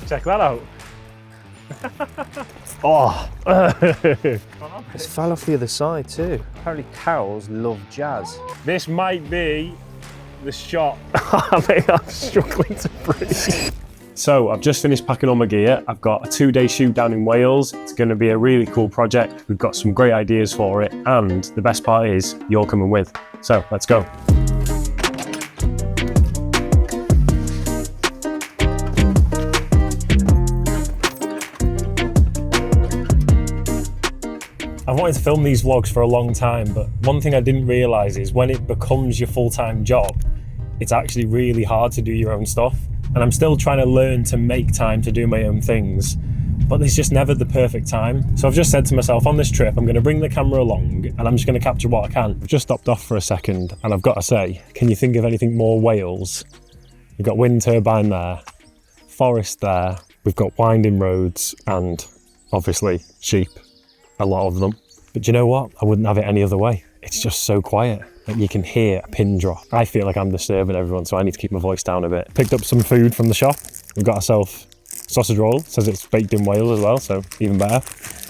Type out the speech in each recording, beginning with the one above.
Check that out. Oh! It's fell off the other side too. Apparently cows love jazz. This might be the shot. Mate, I'm struggling to breathe. So I've just finished packing all my gear. I've got a 2-day shoot down in Wales. It's going to be a really cool project. We've got some great ideas for it. And the best part is you're coming with. So let's go. I've wanted to film these vlogs for a long time, but one thing I didn't realise is when it becomes your full-time job, it's actually really hard to do your own stuff. And I'm still trying to learn to make time to do my own things, but there's just never the perfect time. So I've just said to myself, on this trip, I'm going to bring the camera along and I'm just going to capture what I can. I've just stopped off for a second and I've got to say, can you think of anything more Wales? We've got wind turbine there, forest there, we've got winding roads and obviously sheep. A lot of them. But you know what? I wouldn't have it any other way. It's just so quiet that you can hear a pin drop. I feel like I'm disturbing everyone, so I need to keep my voice down a bit. Picked up some food from the shop. We've got ourselves sausage roll. It says it's baked in Wales as well, so even better.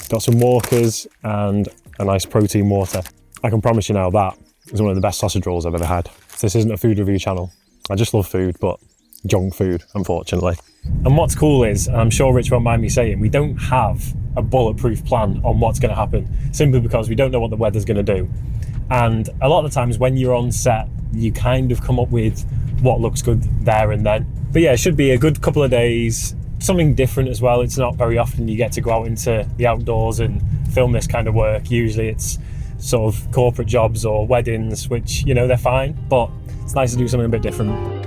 Got some walkers and a nice protein water. I can promise you now that is one of the best sausage rolls I've ever had. This isn't a food review channel. I just love food, but junk food, unfortunately. And what's cool is, and I'm sure Rich won't mind me saying, we don't have a bulletproof plan on what's going to happen, simply because we don't know what the weather's going to do. And a lot of the times when you're on set, you kind of come up with what looks good there and then. But yeah, it should be a good couple of days, something different as well. It's not very often you get to go out into the outdoors and film this kind of work. Usually it's sort of corporate jobs or weddings, which, you know, they're fine, but it's nice to do something a bit different.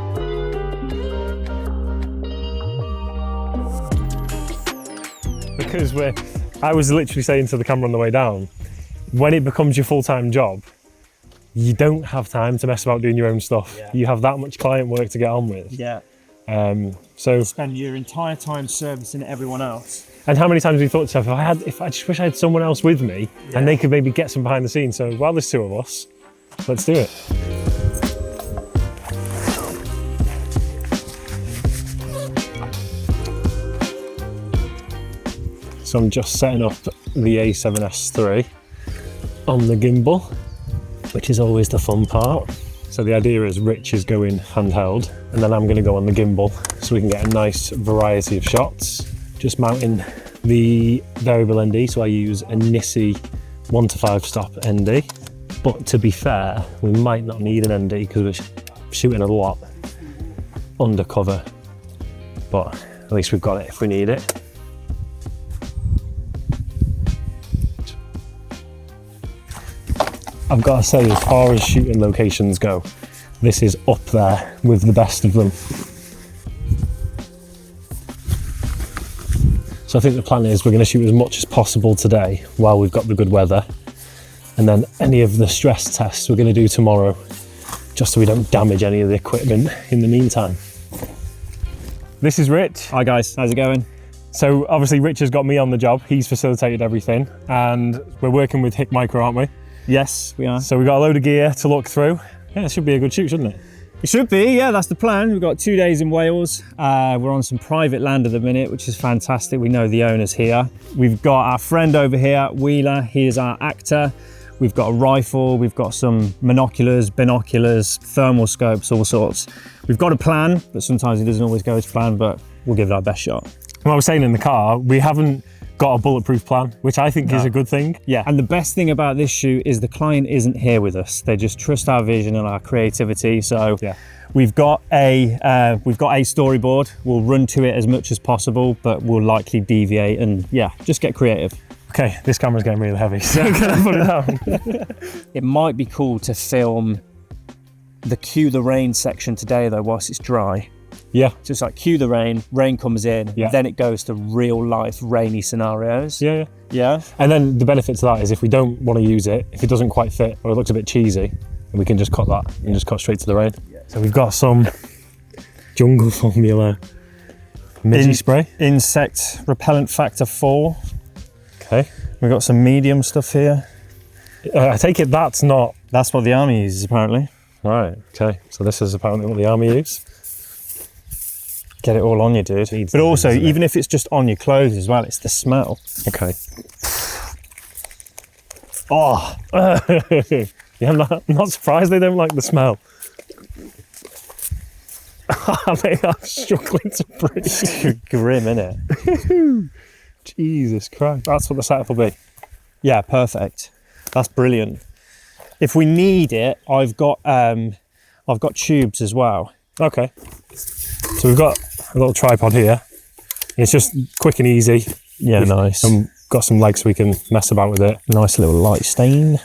Because I was literally saying to the camera on the way down, when it becomes your full-time job, you don't have time to mess about doing your own stuff. Yeah. You have that much client work to get on with. Yeah. So you spend your entire time servicing everyone else. And how many times have you thought to yourself, if I just wish I had someone else with me, yeah, and they could maybe get some behind the scenes. So while there's two of us, let's do it. So I'm just setting up the A7S3 on the gimbal, which is always the fun part. So the idea is Rich is going handheld and then I'm going to go on the gimbal so we can get a nice variety of shots. Just mounting the variable ND, so I use a Nissi 1:5 stop ND. But to be fair, we might not need an ND because we're shooting a lot undercover, but at least we've got it if we need it. I've got to say, as far as shooting locations go, this is up there with the best of them. So I think the plan is we're going to shoot as much as possible today while we've got the good weather. And then any of the stress tests we're going to do tomorrow, just so we don't damage any of the equipment in the meantime. This is Rich. Hi guys, how's it going? So obviously Rich has got me on the job. He's facilitated everything and we're working with Hikmicro, aren't we? Yes, we are. So we've got a load of gear to look through. Yeah, it should be a good shoot, shouldn't it? It should be, yeah, that's the plan. We've got 2 days in Wales. We're on some private land at the minute, which is fantastic. We know the owners here. We've got our friend over here, Wheeler. He is our actor. We've got a rifle. We've got some monoculars, binoculars, thermal scopes, all sorts. We've got a plan, but sometimes it doesn't always go as planned, but we'll give it our best shot. Well, I was saying in the car, we haven't got a bulletproof plan, which I think is a good thing. Yeah, and the best thing about this shoot is the client isn't here with us. They just trust our vision and our creativity. So yeah, we've got a storyboard. We'll run to it as much as possible, but we'll likely deviate and yeah, just get creative. Okay, this camera's getting really heavy, so can I put it down? It might be cool to film the cue the rain section today though, whilst it's dry. Yeah. So it's like cue the rain comes in, then it goes to real life rainy scenarios. Yeah. Yeah. And then the benefit to that is if we don't want to use it, if it doesn't quite fit or it looks a bit cheesy, then we can just cut that and just cut straight to the rain. Yeah. So we've got some Jungle Formula Midgie spray. Insect repellent factor 4. Okay. We've got some medium stuff here. I take it that's not... That's what the army uses apparently. Right, okay. So this is apparently what the army use. Get it all on you, dude. But also, even if it's just on your clothes as well, it's the smell. Okay. Oh, Yeah, I'm not surprised they don't like the smell. I'm struggling to breathe. grim, innit? Jesus Christ. That's what the setup will be. Yeah, perfect. That's brilliant. If we need it, I've got tubes as well. Okay. So we've got a little tripod here. It's just quick and easy. Yeah, nice. And got some legs so we can mess about with it. Nice little light stain.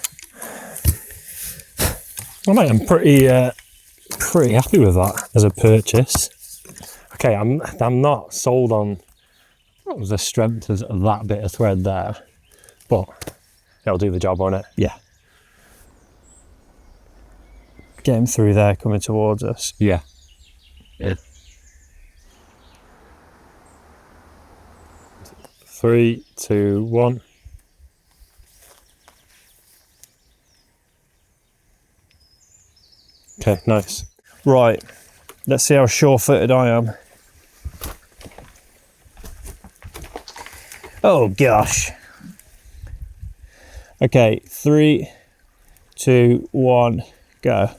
Well, mate, I'm pretty happy with that as a purchase. Okay, I'm not sold on the strength of that bit of thread there, but it'll do the job on it. Yeah. Get him through there, coming towards us. Yeah. 3, 2, 1. Okay, nice. Right, let's see how sure-footed I am. Oh gosh. Okay, 3, 2, 1, go.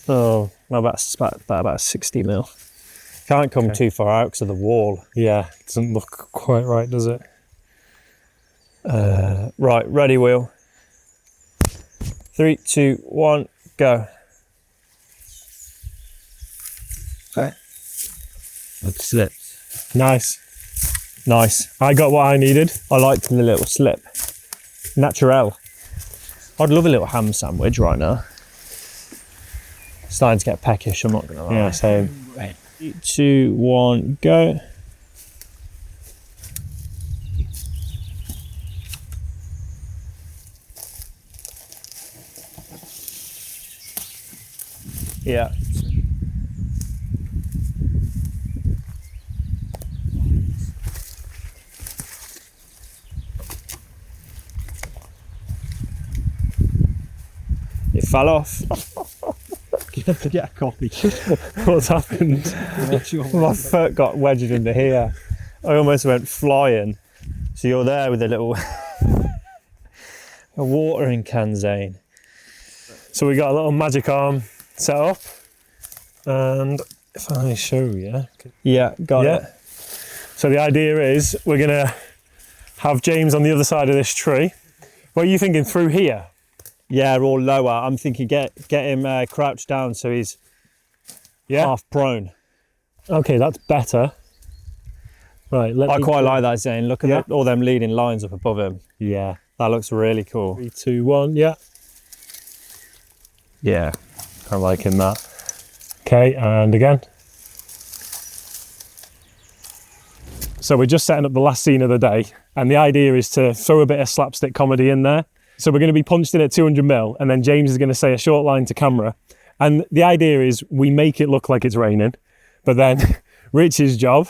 Oh, about 60 mil. Can't come too far out because of the wall. Yeah, it doesn't look quite right, does it? Right, ready, wheel. 3, 2, 1, go. Okay. It slips. Nice. Nice. I got what I needed. I liked the little slip. Naturel. I'd love a little ham sandwich right now. Starting to get peckish, I'm not gonna lie. Yeah, same. 3, 2, 1, go. Yeah. It fell off. Get a copy. What's happened? My foot got wedged into here. I almost went flying. So you're there with a little a watering can, Zane. So we got a little magic arm set up, and if I show you, Yeah, got it. So the idea is we're gonna have James on the other side of this tree. What are you thinking, through here? Yeah, or lower. I'm thinking get him crouched down so he's half prone. Okay, that's better. Right, I quite like that, Zane. Look at all them leading lines up above him. Yeah. That looks really cool. 3, 2, 1, yeah. Yeah. I'm liking that. Okay, and again. So we're just setting up the last scene of the day, and the idea is to throw a bit of slapstick comedy in there. So we're going to be punched in at 200 mil, and then James is going to say a short line to camera. And the idea is we make it look like it's raining, but then Rich's job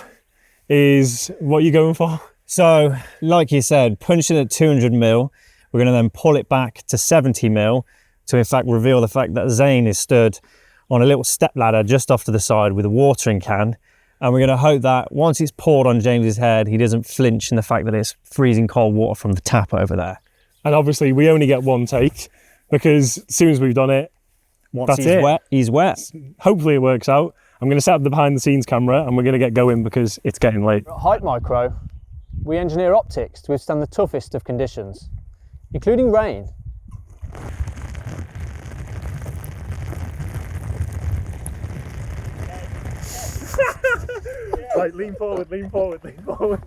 is, what are you going for? So, like you said, punching at 200 mil, we're going to then pull it back to 70 mil to in fact reveal the fact that Zane is stood on a little step ladder just off to the side with a watering can. And we're going to hope that once it's poured on James's head, he doesn't flinch in the fact that it's freezing cold water from the tap over there. And obviously we only get one take, because as soon as we've done it, Once he's wet, he's wet. Hopefully it works out. I'm going to set up the behind the scenes camera and we're going to get going because it's getting late. At Hikmicro, we engineer optics to withstand the toughest of conditions, including rain. Right, lean forward, lean forward, lean forward.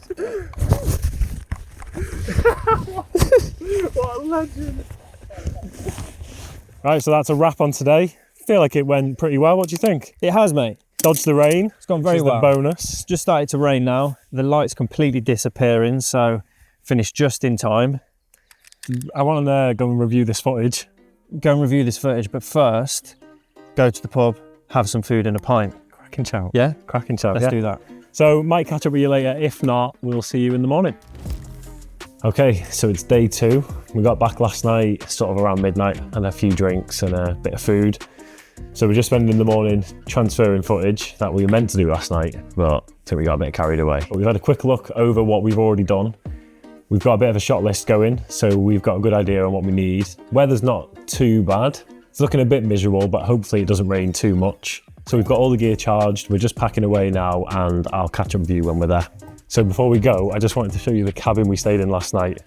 What a legend. Right, so that's a wrap on today. Feel like it went pretty well. What do you think? It has, mate. Dodged the rain. It's gone very well. The bonus. It's just started to rain now. The light's completely disappearing, so finished just in time. I want to go and review this footage. Go and review this footage, but first, go to the pub, have some food and a pint. Cracking chow. Yeah? Cracking chow, Let's do that. So might catch up with you later. If not, we'll see you in the morning. Okay, so it's day 2. We got back last night, sort of around midnight, and a few drinks and a bit of food. So we're just spending the morning transferring footage that we were meant to do last night, but I think we got a bit carried away. But we've had a quick look over what we've already done. We've got a bit of a shot list going, so we've got a good idea on what we need. Weather's not too bad. It's looking a bit miserable, but hopefully it doesn't rain too much. So we've got all the gear charged. We're just packing away now, and I'll catch up with you when we're there. So before we go, I just wanted to show you the cabin we stayed in last night.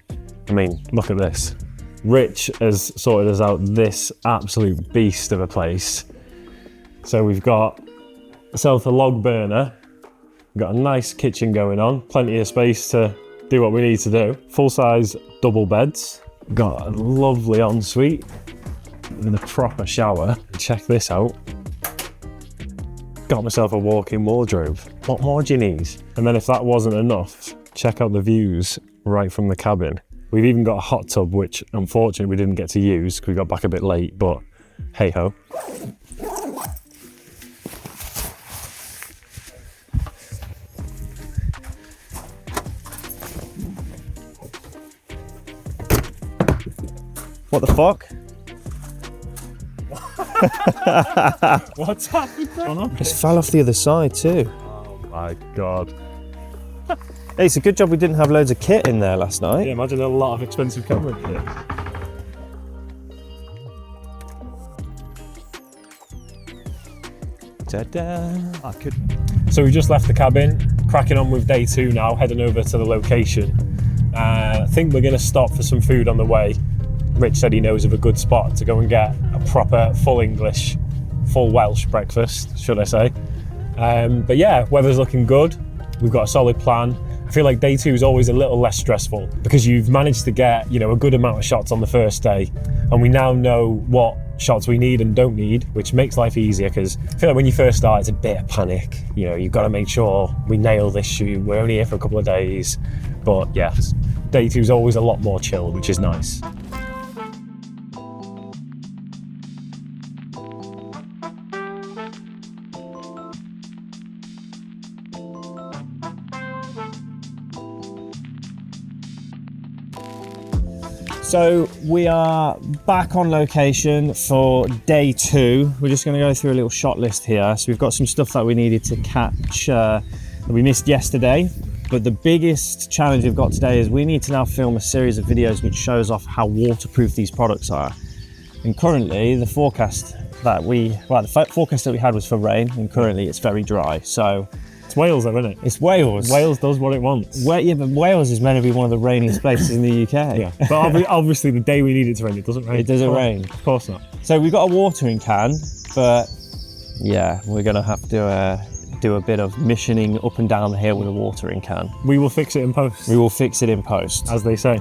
I mean, look at this. Rich has sorted us out this absolute beast of a place. So we've got ourselves a log burner. We've got a nice kitchen going on, plenty of space to do what we need to do. Full-size double beds. Got a lovely ensuite with a proper shower. Check this out. Got myself a walk-in wardrobe. What more do you need? And then if that wasn't enough, check out the views right from the cabin. We've even got a hot tub, which unfortunately we didn't get to use because we got back a bit late, but hey ho. What the fuck? What's happening? It's fell off the other side too. Oh my God. Hey, it's a good job we didn't have loads of kit in there last night. Yeah, imagine a lot of expensive camera kit. Ta-da. I could. So we just left the cabin, cracking on with day 2 now, heading over to the location. I think we're gonna stop for some food on the way. Rich said he knows of a good spot to go and get a proper full English, full Welsh breakfast, should I say. But yeah, weather's looking good. We've got a solid plan. I feel like day 2 is always a little less stressful because you've managed to get, you know, a good amount of shots on the first day, and we now know what shots we need and don't need, which makes life easier because I feel like when you first start, it's a bit of panic. You know, you've got to make sure we nail this shoot. We're only here for a couple of days, but yeah, day 2 is always a lot more chilled, which is nice. So we are back on location for day 2. We're just going to go through a little shot list here. So we've got some stuff that we needed to catch that we missed yesterday. But the biggest challenge we've got today is we need to now film a series of videos which shows off how waterproof these products are. And currently the forecast that we had was for rain, and currently it's very dry. So it's Wales though, isn't it? It's Wales. Wales does what it wants. Yeah, but Wales is meant to be one of the rainiest places in the UK. Yeah, but obviously the day we need it to rain, it doesn't rain. It doesn't rain. Of course not. So we've got a watering can, but yeah, we're gonna have to do a bit of missioning up and down the hill with a watering can. We will fix it in post. We will fix it in post. As they say.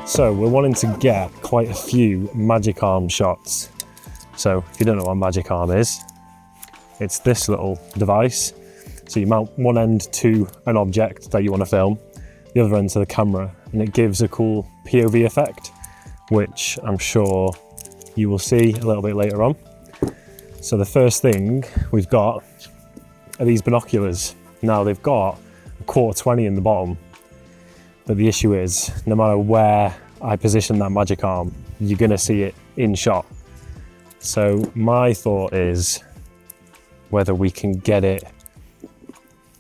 So we're wanting to get quite a few magic arm shots. So if you don't know what a magic arm is, it's this little device. So you mount one end to an object that you want to film, the other end to the camera, and it gives a cool POV effect, which I'm sure you will see a little bit later on. So the first thing we've got are these binoculars. Now they've got a 1/4 in the bottom, but the issue is no matter where I position that magic arm, you're gonna see it in shot. So my thought is whether we can get it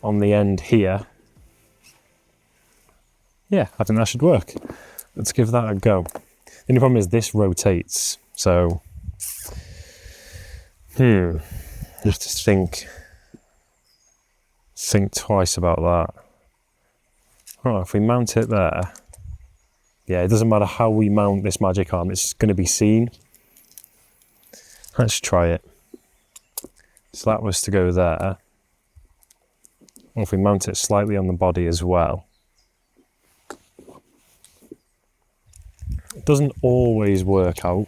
on the end here. Yeah, I think that should work. Let's give that a go. The only problem is this rotates, so just think twice about that. Right, if we mount it there, yeah, it doesn't matter how we mount this magic arm, it's going to be seen. Let's try it. So that was to go there. Or if we mount it slightly on the body as well. It doesn't always work out,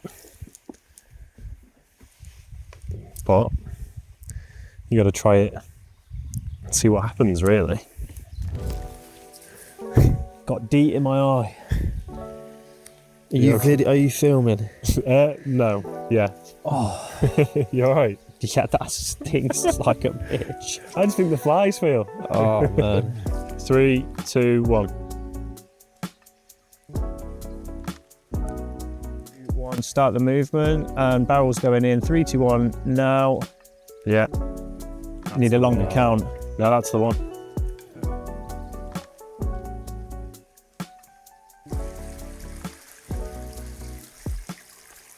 but you got to try it and see what happens, really. Got DEET in my eye. Are you filming? No. Yeah. Oh, you're all right. Yeah, that stinks like a bitch. I just think the flies feel. Oh man. 3, 2, 1. 1, start the movement, and barrel's going in. 3, 2, 1. Now. Yeah. Need a longer count. No, that's the one.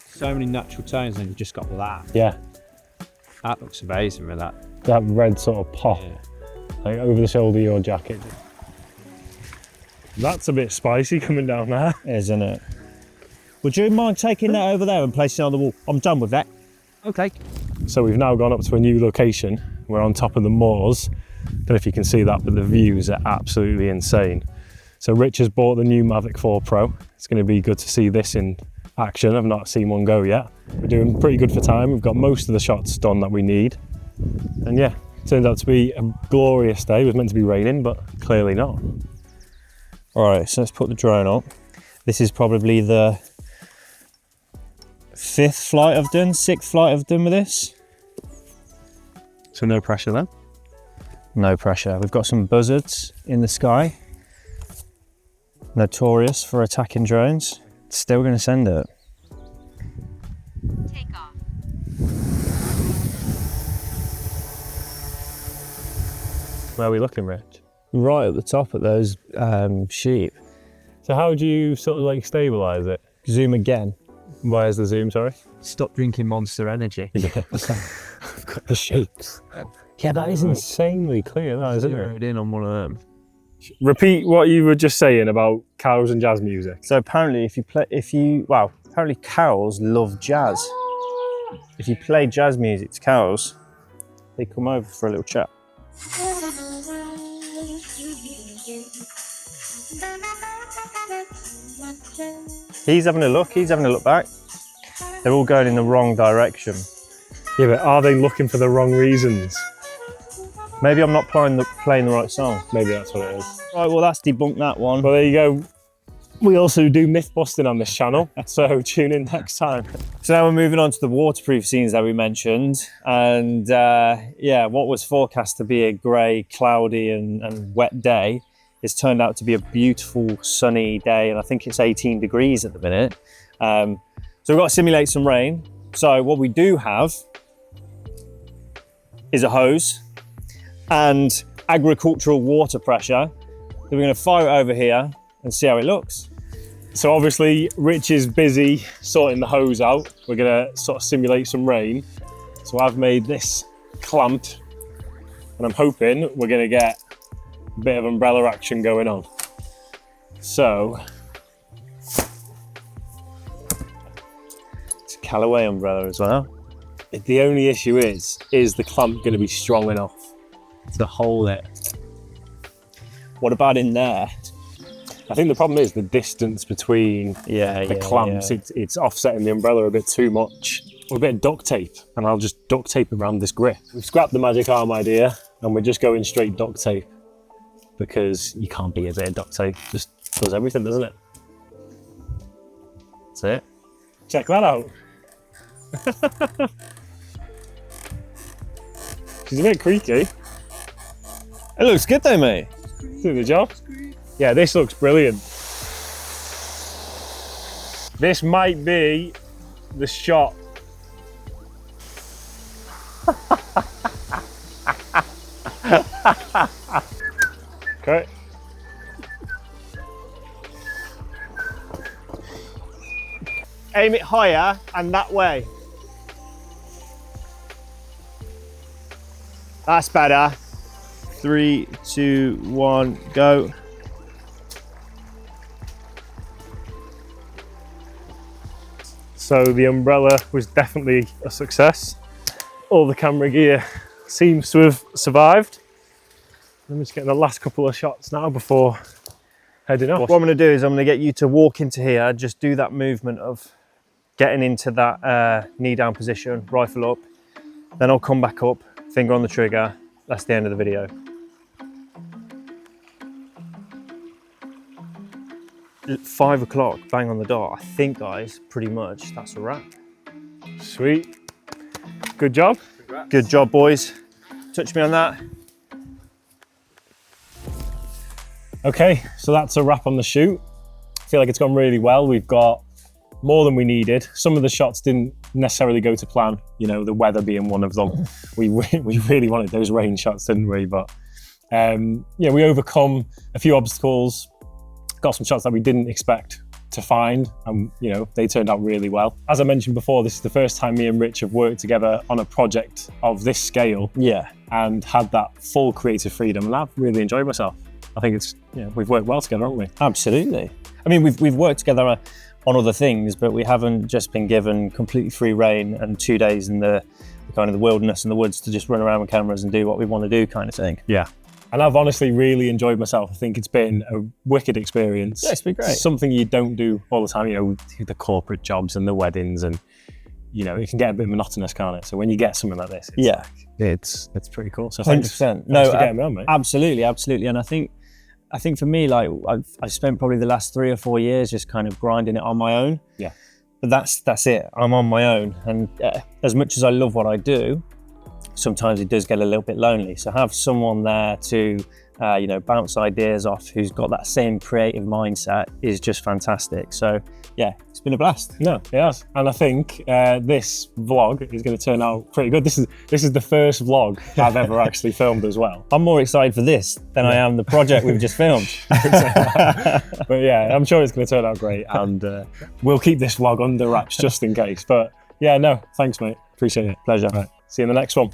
So many natural tones, and you've just got that. Yeah. That looks amazing with that. That red sort of pop, Yeah. like over the shoulder of your jacket. That's a bit spicy coming down there. Isn't it? Would you mind taking that over there and placing it on the wall? I'm done with that. Okay. So we've now gone up to a new location. We're on top of the moors. Don't know if you can see that, but the views are absolutely insane. So Rich has bought the new Mavic 4 Pro. It's going to be good to see this in action. I've not seen one go yet. We're doing pretty good for time. We've got most of the shots done that we need. And yeah, turned out to be a glorious day. It was meant to be raining, but clearly not. All right, so let's put the drone on. This is probably the 5th flight I've done, 6th flight I've done with this. So no pressure then? No pressure. We've got some buzzards in the sky. Notorious for attacking drones. Still going to send it. Take off. Where are we looking, Rich? Right at the top of those sheep. So how do you sort of like stabilise it? Zoom again. Where's the zoom, sorry? Stop drinking Monster Energy. Yeah. I've got the shapes. Yeah, that is insanely clear, that, isn't it? Zeroed in on one of them. Repeat what you were just saying about cows and jazz music. So apparently apparently cows love jazz. If you play jazz music to cows, they come over for a little chat. He's having a look back. They're all going in the wrong direction. Yeah, but are they looking for the wrong reasons? Maybe I'm not playing the right song. Maybe that's what it is. Right, well that's debunked that one. Well, there you go. We also do myth busting on this channel, so tune in next time. So now we're moving on to the waterproof scenes that we mentioned. And yeah, what was forecast to be a grey, cloudy and wet day has turned out to be a beautiful sunny day, and I think it's 18 degrees at the minute. So we've got to simulate some rain. So what we do have is a hose and agricultural water pressure. So we're going to fire it over here and see how it looks. So obviously Rich is busy sorting the hose out. We're going to sort of simulate some rain. So I've made this clamp, and I'm hoping we're going to get a bit of umbrella action going on. So It's a Callaway umbrella as well. the only issue is the clamp going to be strong enough to hold it? What about in there? I think the problem is the distance between the clamps. Yeah. It's offsetting the umbrella a bit too much. Or a bit of duct tape, and I'll just duct tape around this grip. We've scrapped the magic arm idea, and we're just going straight duct tape, because you can't beat a bit of duct tape. Just does everything, doesn't it? That's it. Check that out. She's a bit creaky. It looks good though, mate. Do the job. Yeah, this looks brilliant. This might be the shot. Okay. Aim it higher and that way. That's better. 3, 2, 1, go. So the umbrella was definitely a success. All the camera gear seems to have survived. I'm just getting the last couple of shots now before Heading off. What I'm going to do is I'm going to get you to walk into here, just do that movement of getting into that knee down position, rifle up. Then I'll come back up, finger on the trigger. That's the end of the video. At 5 o'clock, bang on the dot. I think, guys, pretty much that's a wrap. Sweet. Good job. Congrats. Good job, boys. Touch me on that. Okay, so that's a wrap on the shoot. I feel like it's gone really well. We've got more than we needed. Some of the shots didn't necessarily go to plan, you know, the weather being one of them. we really wanted those rain shots, didn't we? But yeah, we overcome a few obstacles, got some shots that we didn't expect to find, and you know, they turned out really well. As I mentioned before, this is the first time me and Rich have worked together on a project of this scale. Yeah. And had that full creative freedom, and I've really enjoyed myself. I think it's, yeah, we've worked well together, haven't we? Absolutely. I mean, we've worked together on other things, but we haven't just been given completely free rein and 2 days in the kind of the wilderness and the woods to just run around with cameras and do what we want to do kind of thing. Yeah. And I've honestly really enjoyed myself. I think it's been a wicked experience. Yeah, it's been great. Something you don't do all the time, you know, the corporate jobs and the weddings, and you know, it can get a bit monotonous, can't it? So when you get something like this, it's it's pretty cool. So 100%. No, for getting me on, mate. Absolutely. And I think for me, like I've spent probably the last 3 or 4 years just kind of grinding it on my own. Yeah. But that's it. I'm on my own, and as much as I love what I do, sometimes it does get a little bit lonely. So have someone there to, you know, bounce ideas off, who's got that same creative mindset, is just fantastic. So yeah, it's been a blast. No, it has. And I think this vlog is going to turn out pretty good. This is the first vlog I've ever actually filmed as well. I'm more excited for this than I am the project we've just filmed. But yeah, I'm sure it's going to turn out great, and we'll keep this vlog under wraps just in case. But yeah, no, thanks, mate. Appreciate it. Pleasure. Right, see you in the next one.